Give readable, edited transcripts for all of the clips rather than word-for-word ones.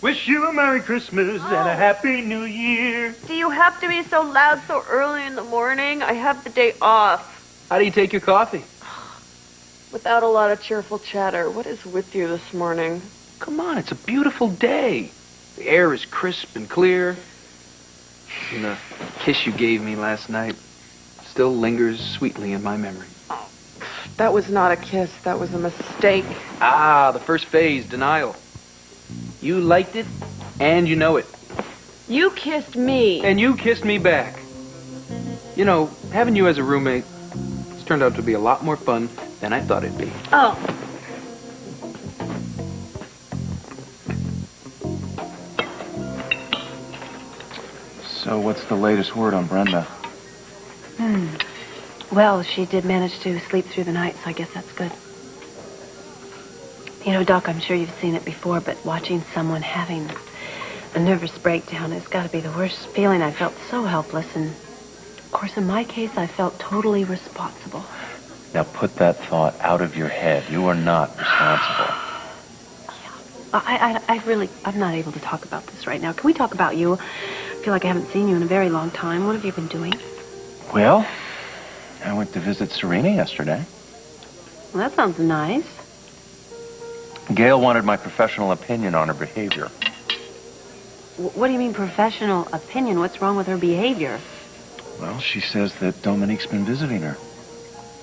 Wish you a Merry Christmas and a Happy New Year. Do you have to be so loud so early in the morning? I have the day off. How do you take your coffee? Without a lot of cheerful chatter. What is with you this morning? Come on, it's a beautiful day. The air is crisp and clear. And the kiss you gave me last night still lingers sweetly in my memory. That was not a kiss. That was a mistake. Ah, the first phase, denial. You liked it, and you know it. You kissed me. And you kissed me back. You know, having you as a roommate has turned out to be a lot more fun than I thought it'd be. Oh. So what's the latest word on Brenda? Well, she did manage to sleep through the night, so I guess that's good. You know, Doc, I'm sure you've seen it before, but watching someone having a nervous breakdown has got to be the worst feeling. I felt so helpless, and of course, in my case, I felt totally responsible. Now put that thought out of your head. You are not responsible. I'm not able to talk about this right now. Can we talk about you? I feel like I haven't seen you in a very long time. What have you been doing? Well, I went to visit Serena yesterday. Well, that sounds nice. Gail wanted my professional opinion on her behavior. What do you mean professional opinion? What's wrong with her behavior? Well, she says that Dominique's been visiting her.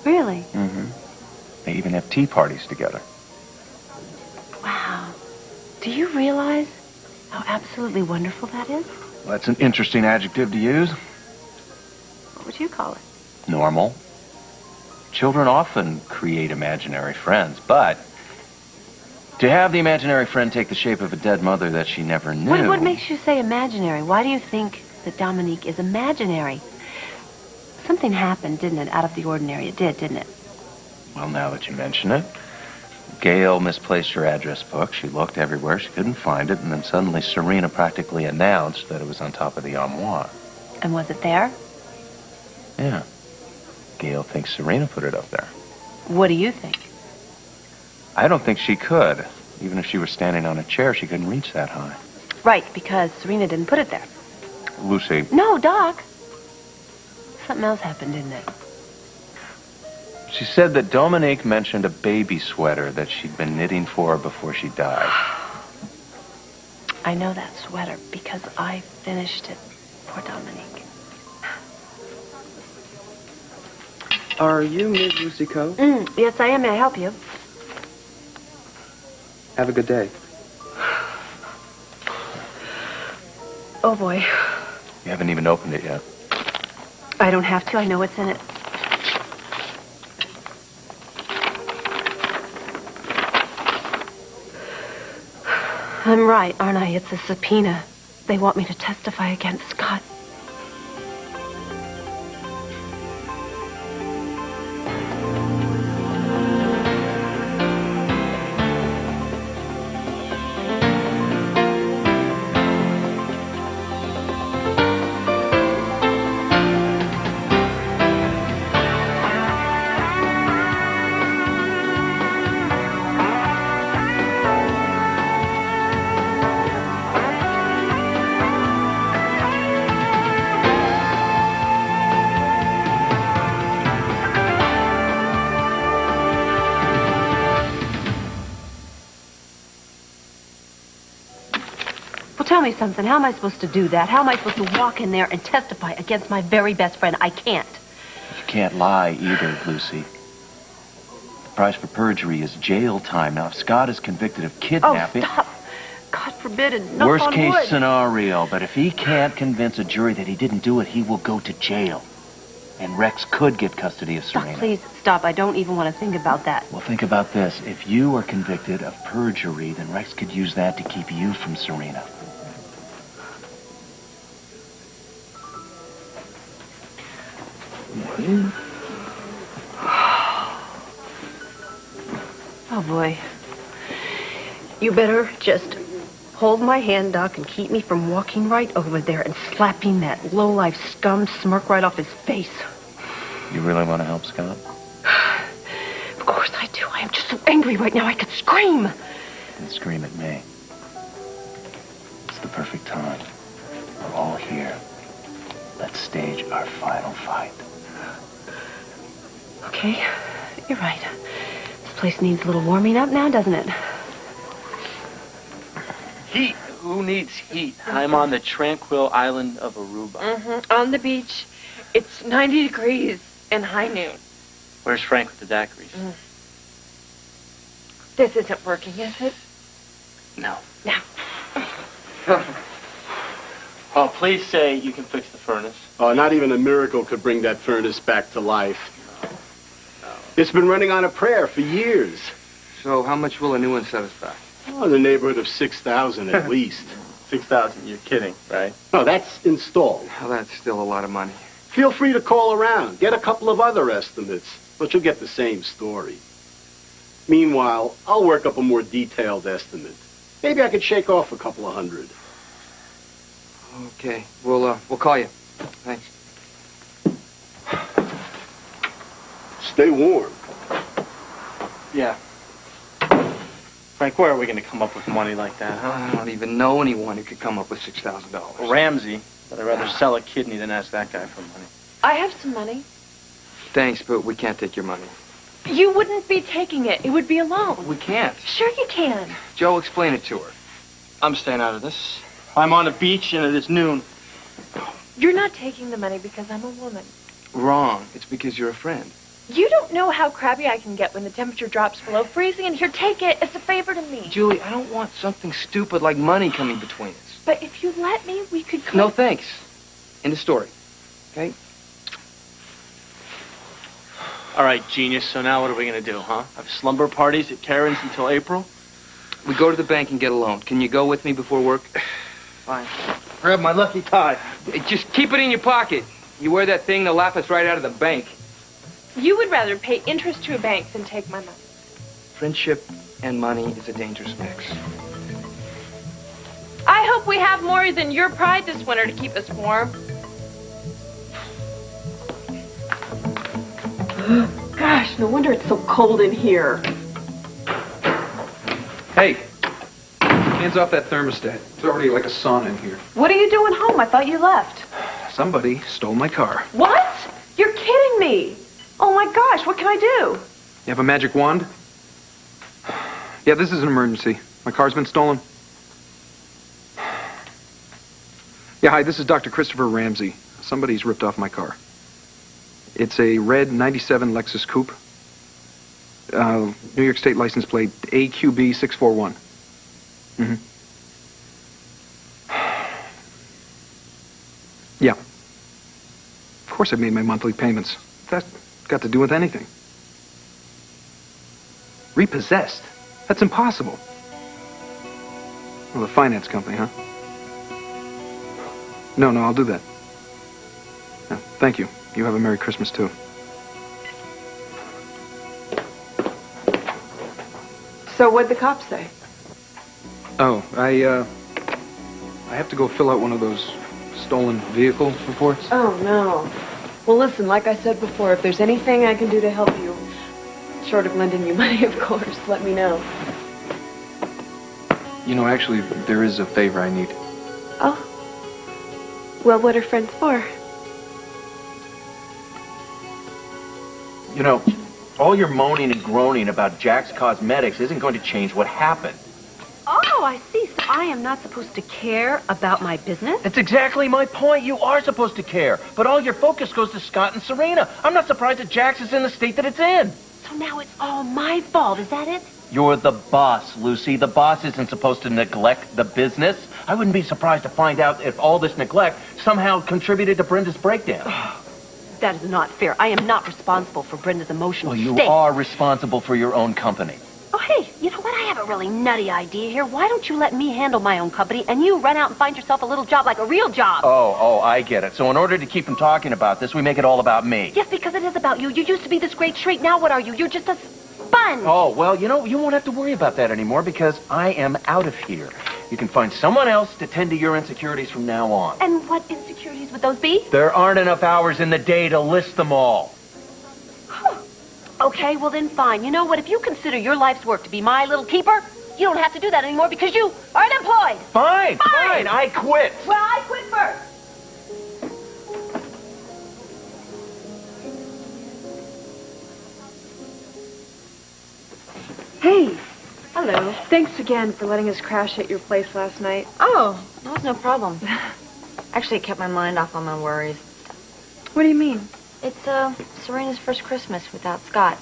Really? Mm-hmm. They even have tea parties together. Wow. Do you realize how absolutely wonderful that is? Well, that's an interesting adjective to use. What would you call it? Normal. Children often create imaginary friends, but to have the imaginary friend take the shape of a dead mother that she never knew... What makes you say imaginary? Why do you think that Dominique is imaginary? Something happened, didn't it? Out of the ordinary. It did, didn't it? Well, now that you mention it, Gail misplaced her address book. She looked everywhere. She couldn't find it. And then suddenly Serena practically announced that it was on top of the armoire. And was it there? Yeah. Gail thinks Serena put it up there. What do you think? I don't think she could. Even if she were standing on a chair, she couldn't reach that high. Right, because Serena didn't put it there. Lucy. No, Doc. Something else happened, didn't it? She said that Dominique mentioned a baby sweater that she'd been knitting for her before she died. I know that sweater because I finished it for Dominique. Are you Ms. Lucy Coe? Yes, I am. May I help you? Have a good day. Oh, boy. You haven't even opened it yet. I don't have to. I know what's in it. I'm right, aren't I? It's a subpoena. They want me to testify against Scott. Tell me something. How am I supposed to do that? How am I supposed to walk in there and testify against my very best friend? I can't. You can't lie either, Lucy. The price for perjury is jail time. Now, if Scott is convicted of kidnapping... Oh, stop. God forbid, and knock Worst on case wood. scenario, but if he can't convince a jury that he didn't do it, he will go to jail. And Rex could get custody of Serena. Doc, please, stop. I don't even want to think about that. Well, think about this. If you are convicted of perjury, then Rex could use that to keep you from Serena. Oh, boy. You better just hold my hand, Doc, and keep me from walking right over there and slapping that low-life scum smirk right off his face. You really want to help Scott? Of course I do. I am just so angry right now I could scream. Then scream at me. It's the perfect time. We're all here. Let's stage our final fight. Okay, you're right. This place needs a little warming up now, doesn't it? Heat. Who needs heat? I'm on the tranquil island of Aruba. On the beach. It's 90 degrees and high noon. Where's Frank with the daiquiris? This isn't working, is it? No. No. Oh, please say you can fix the furnace. Oh, not even a miracle could bring that furnace back to life. It's been running on a prayer for years. So how much will a new one set us back? Oh, in the neighborhood of 6,000 at least. 6,000. You're kidding, right? No, that's installed. Well, that's still a lot of money. Feel free to call around. Get a couple of other estimates, but you'll get the same story. Meanwhile, I'll work up a more detailed estimate. Maybe I could shake off a couple of hundred. Okay, we'll call you. Thanks. Stay warm. Yeah. Frank, where are we going to come up with money like that, huh? I don't even know anyone who could come up with $6,000. Ramsey. But I'd rather sell a kidney than ask that guy for money. I have some money. Thanks, but we can't take your money. You wouldn't be taking it. It would be a loan. We can't. Sure you can. Joe, explain it to her. I'm staying out of this. I'm on the beach and it is noon. You're not taking the money because I'm a woman. Wrong. It's because you're a friend. You don't know how crabby I can get when the temperature drops below freezing, and here, take it. It's a favor to me. Julie, I don't want something stupid like money coming between us. But if you let me, we could go... No, thanks. End of story. Okay? All right, genius. So now what are we going to do, huh? Have slumber parties at Karen's until April? We go to the bank and get a loan. Can you go with me before work? Fine. Grab my lucky tie. Hey, just keep it in your pocket. You wear that thing, they'll laugh us right out of the bank. You would rather pay interest to a bank than take my money. Friendship and money is a dangerous mix. I hope we have more than your pride this winter to keep us warm. Gosh, no wonder it's so cold in here. Hey, hands off that thermostat. It's already like a sauna in here. What are you doing home? I thought you left. Somebody stole my car. What? You're kidding me. Oh my gosh, what can I do? You have a magic wand? Yeah, this is an emergency. My car's been stolen. Yeah, hi, this is Dr. Christopher Ramsey. Somebody's ripped off my car. It's a red 97 Lexus Coupe. New York State license plate AQB 641. Yeah. Of course I made my monthly payments. That's got to do with anything. Repossessed? That's impossible. Well, the finance company, huh? No, I'll do that. Yeah, thank you. You have a Merry Christmas, too. So what'd the cops say? Oh, I have to go fill out one of those stolen vehicle reports. Oh, no. Well, listen, like I said before, if there's anything I can do to help you, short of lending you money, of course, let me know. You know, actually, there is a favor I need. Oh. Well, what are friends for? You know, all your moaning and groaning about Jack's Cosmetics isn't going to change what happened. Oh, I see. So I am not supposed to care about my business? That's exactly my point. You are supposed to care. But all your focus goes to Scott and Serena. I'm not surprised that Jack's is in the state that it's in. So now it's all my fault, is that it? You're the boss, Lucy. The boss isn't supposed to neglect the business. I wouldn't be surprised to find out if all this neglect somehow contributed to Brenda's breakdown. That is not fair. I am not responsible for Brenda's emotional Well, you state. are responsible for your own company. Oh, hey, you know what? I have a really nutty idea here. Why don't you let me handle my own company and you run out and find yourself a little job like a real job? Oh, I get it. So in order to keep them talking about this, we make it all about me. Yes, because it is about you. You used to be this great treat. Now what are you? You're just a sponge. Oh, well, you know, you won't have to worry about that anymore because I am out of here. You can find someone else to tend to your insecurities from now on. And what insecurities would those be? There aren't enough hours in the day to list them all. Okay, well then fine. You know what? If you consider your life's work to be my little keeper, you don't have to do that anymore because you are unemployed. Fine, I quit. Well, I quit first. Hey, Hello. thanks again for letting us crash at your place last night. Oh, that was no problem. Actually, it kept my mind off all my worries. What do you mean? It's, Serena's first Christmas without Scott.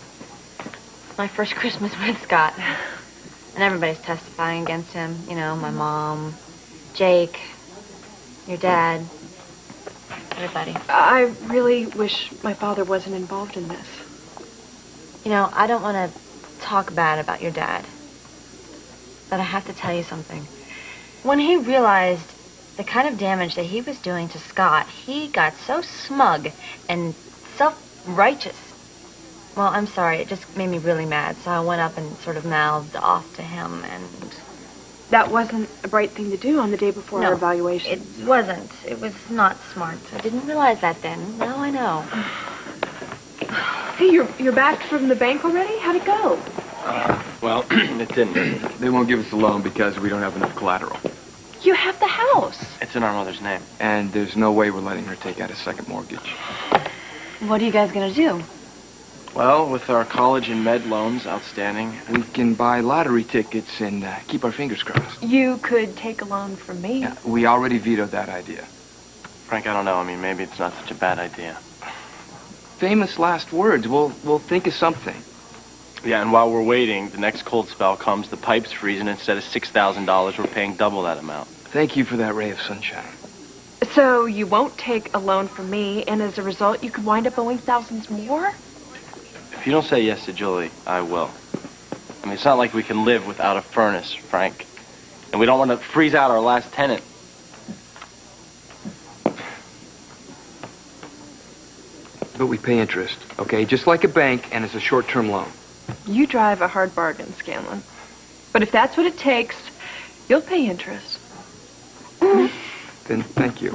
My first Christmas with Scott. And everybody's testifying against him. You know, my mom, Jake, your dad, everybody. I really wish my father wasn't involved in this. You know, I don't want to talk bad about your dad. But I have to tell you something. When he realized the kind of damage that he was doing to Scott, he got so smug and self-righteous. Well, I'm sorry, it just made me really mad, so I went up and sort of mouthed off to him, and... That wasn't a bright thing to do on the day before our No, evaluation. it wasn't. It was not smart. I didn't realize that then. Now I know. Hey, you're back from the bank already? How'd it go? Well, it didn't. They won't give us a loan because we don't have enough collateral. You have the house. It's in our mother's name. And there's no way we're letting her take out a second mortgage. What are you guys gonna do? Well, with our college and med loans outstanding, We can buy lottery tickets and keep our fingers crossed. You could take a loan from me. Yeah, we already vetoed that idea. Frank, I don't know. I mean, maybe it's not such a bad idea. Famous last words. We'll think of something. Yeah, and while we're waiting, the next cold spell comes, the pipes freeze, and instead of $6,000, we're paying double that amount. Thank you for that ray of sunshine. So you won't take a loan from me, and as a result, you could wind up owing thousands more? If you don't say yes to Julie, I will. I mean, it's not like we can live without a furnace, Frank. And we don't want to freeze out our last tenant. But we pay interest, okay? Just like a bank, and it's a short-term loan. You drive a hard bargain, Scanlon. But if that's what it takes, you'll pay interest. Then thank you.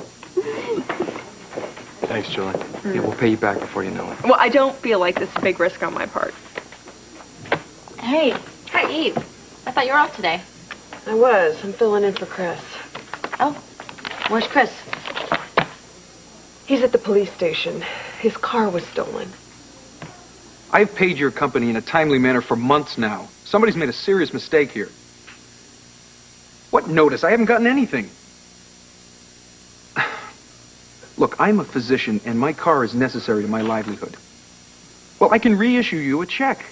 Thanks, Julie. Yeah, we'll pay you back before you know it. Well, I don't feel like this is a big risk on my part. Hey, hi, Eve. I thought you were off today. I was. I'm filling in for Chris. Oh, where's Chris? He's at the police station. His car was stolen. I've paid your company in a timely manner for months now. Somebody's made a serious mistake here. What notice? I haven't gotten anything. Look, I'm a physician, and my car is necessary to my livelihood. Well, I can reissue you a check.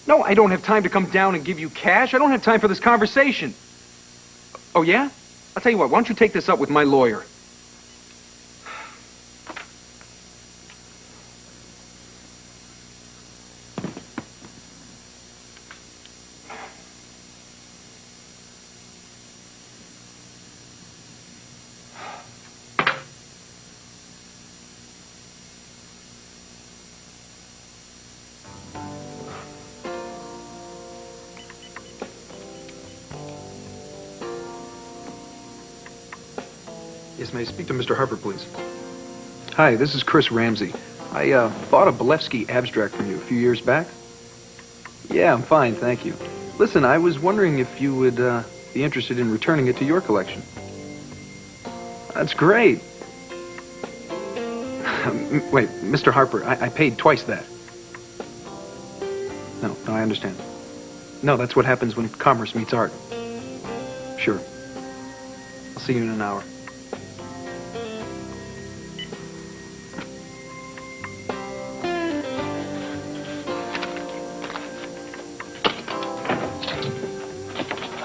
No, I don't have time to come down and give you cash. I don't have time for this conversation. Oh, yeah? I'll tell you what, why don't you take this up with my lawyer? Yes, may I speak to Mr. Harper, please? Hi, this is Chris Ramsey. I bought a Bolevsky abstract from you a few years back. Yeah, I'm fine, thank you. Listen, I was wondering if you would be interested in returning it to your collection. That's great. Wait, Mr. Harper, I paid twice that. No, I understand. No, that's what happens when commerce meets art. Sure. I'll see you in an hour.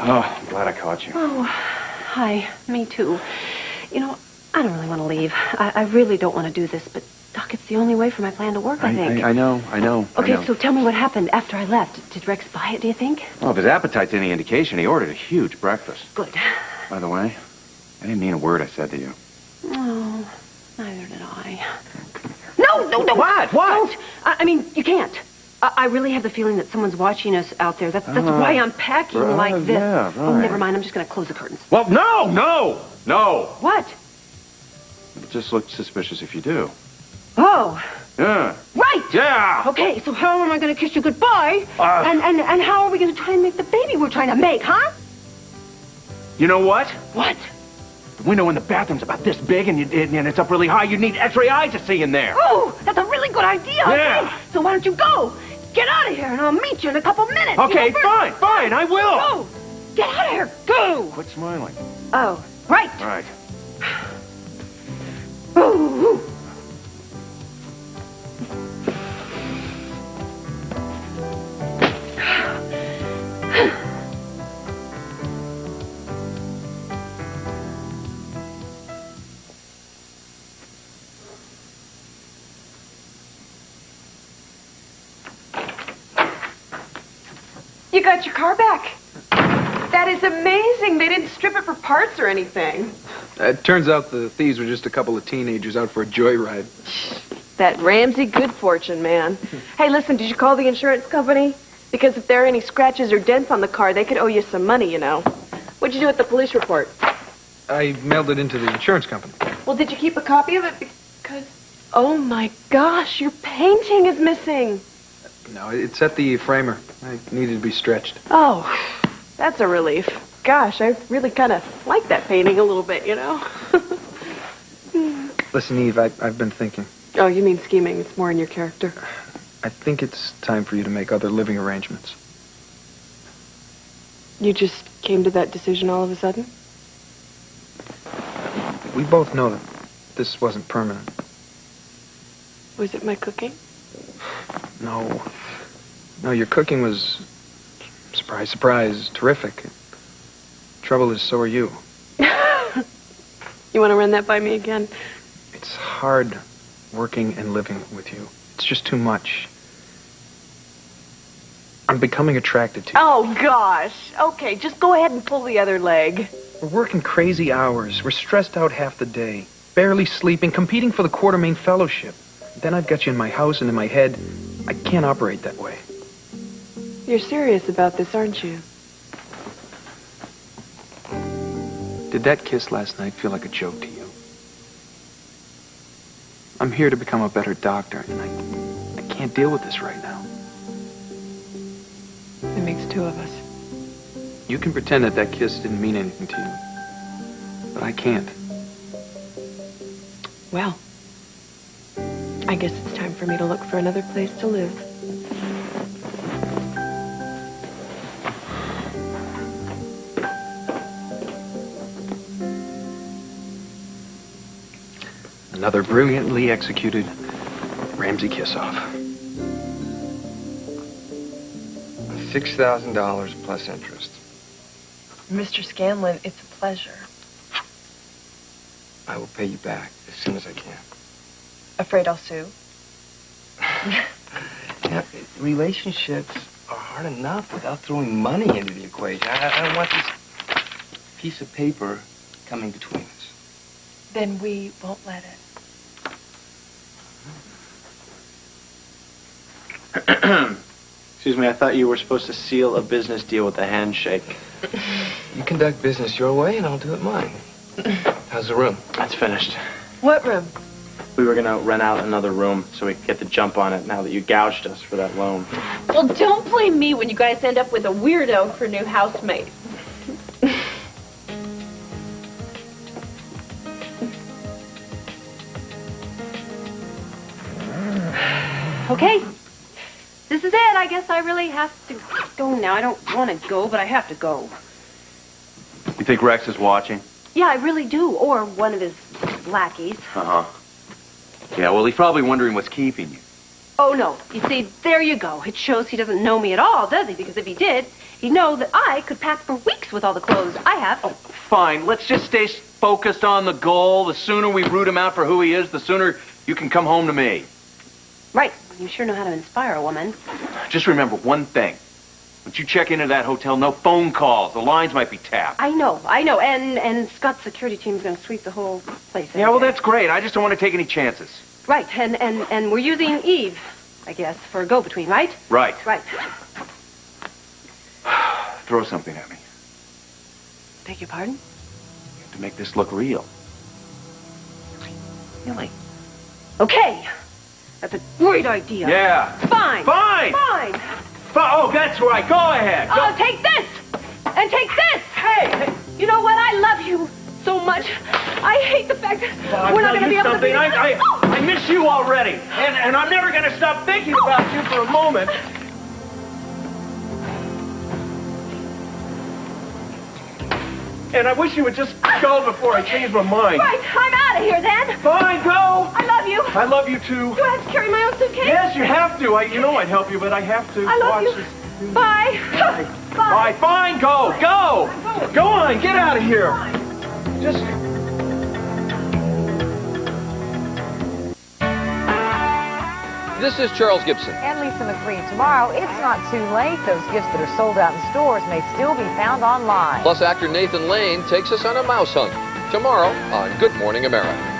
Oh, glad I caught you. Oh, hi. Me too. You know, I don't really want to leave. I really don't want to do this, but Doc, it's the only way for my plan to work, I think. I know. Okay, so tell me what happened after I left. Did Rex buy it, do you think? Well, if his appetite's any indication, he ordered a huge breakfast. Good. By the way, I didn't mean a word I said to you. Oh, neither did I. No! What? Don't! I mean, you can't. I really have the feeling that someone's watching us out there. That's why I'm packing like this. Yeah, right. Oh, never mind. I'm just going to close the curtains. Well, no! What? It just looked suspicious if you do. Oh, Yeah. Right! Yeah. Okay, so how am I going to kiss you goodbye? And how are we going to try and make the baby we're trying to make, huh? You know what? What? The window in the bathroom's about this big, and it's up really high. You need X-ray eyes to see in there. Oh, that's a really good idea. Yeah. Okay, so why don't you go? Get out of here, and I'll meet you in a couple minutes. Okay, fine, I will. Go! Get out of here, go! Quit smiling. Oh, right. Right. Ooh. You got your car back. That is amazing. They didn't strip it for parts or anything. It turns out the thieves were just a couple of teenagers out for a joyride. That Ramsey good fortune, man. Hey, listen, did you call the insurance company? Because if there are any scratches or dents on the car, they could owe you some money, you know. What'd you do with the police report? I mailed it into the insurance company. Well, did you keep a copy of it? Because... Oh, my gosh, your painting is missing. No, it's at the framer. I needed to be stretched. Oh, that's a relief. Gosh, I really kind of like that painting a little bit, you know? Listen, Eve, I've been thinking. Oh, you mean scheming. It's more in your character. I think it's time for you to make other living arrangements. You just came to that decision all of a sudden? We both know that this wasn't permanent. Was it my cooking? No. No, your cooking was, surprise, surprise, terrific. Trouble is, so are you. You want to run that by me again? It's hard working and living with you. It's just too much. I'm becoming attracted to you. Oh, gosh. Okay, just go ahead and pull the other leg. We're working crazy hours. We're stressed out half the day. Barely sleeping, competing for the Quartermain Fellowship. Then I've got you in my house and in my head. I can't operate that way. You're serious about this, aren't you? Did that kiss last night feel like a joke to you? I'm here to become a better doctor, and I can't deal with this right now. It makes two of us. You can pretend that kiss didn't mean anything to you, but I can't. Well, I guess it's time for me to look for another place to live. Another brilliantly executed Ramsey kiss-off. $6,000 plus interest. Mr. Scanlon, it's a pleasure. I will pay you back as soon as I can. Afraid I'll sue? Yeah, relationships are hard enough without throwing money into the equation. I don't want this piece of paper coming between us. Then we won't let it. Excuse me, I thought you were supposed to seal a business deal with a handshake. You conduct business your way, and I'll do it mine. How's the room? That's finished. What room? We were gonna rent out another room so we could get the jump on it now that you gouged us for that loan. Well, don't blame me when you guys end up with a weirdo for new housemate. Okay. This is it. I guess I really have to go now. I don't want to go, but I have to go. You think Rex is watching? Yeah, I really do. Or one of his lackeys. Uh-huh. Yeah, well, he's probably wondering what's keeping you. Oh, no. You see, there you go. It shows he doesn't know me at all, does he? Because if he did, he'd know that I could pack for weeks with all the clothes I have. Oh, fine. Let's just stay focused on the goal. The sooner we root him out for who he is, the sooner you can come home to me. Right. You sure know how to inspire a woman. Just remember one thing. Once you check into that hotel, no phone calls. The lines might be tapped. I know. And Scott's security team's going to sweep the whole place. Yeah, well, that's great. I just don't want to take any chances. Right. And we're using Eve, I guess, for a go-between, right? Right. Right. Throw something at me. Beg your pardon? To make this look real. Really? Okay. That's a great idea. Yeah. Fine. Fine. Fine. Oh, that's right. Go ahead. Go. Oh, take this! And take this! Hey! You know what? I love you so much. I hate the fact that we're not going to be able to be together. I miss you already. And I'm never going to stop thinking about you for a moment. And I wish you would just go before I change my mind. Right, I'm out of here then. Fine, go. I love you. I love you too. Do I have to carry my own suitcase? Yes, you have to. You know I'd help you, but I have to. I love you. This. Bye. Bye. Fine, go. Go. Go on, get out of here. Just... This is Charles Gibson. And Lisa McCree. Tomorrow, it's not too late. Those gifts that are sold out in stores may still be found online. Plus, actor Nathan Lane takes us on a mouse hunt. Tomorrow on Good Morning America.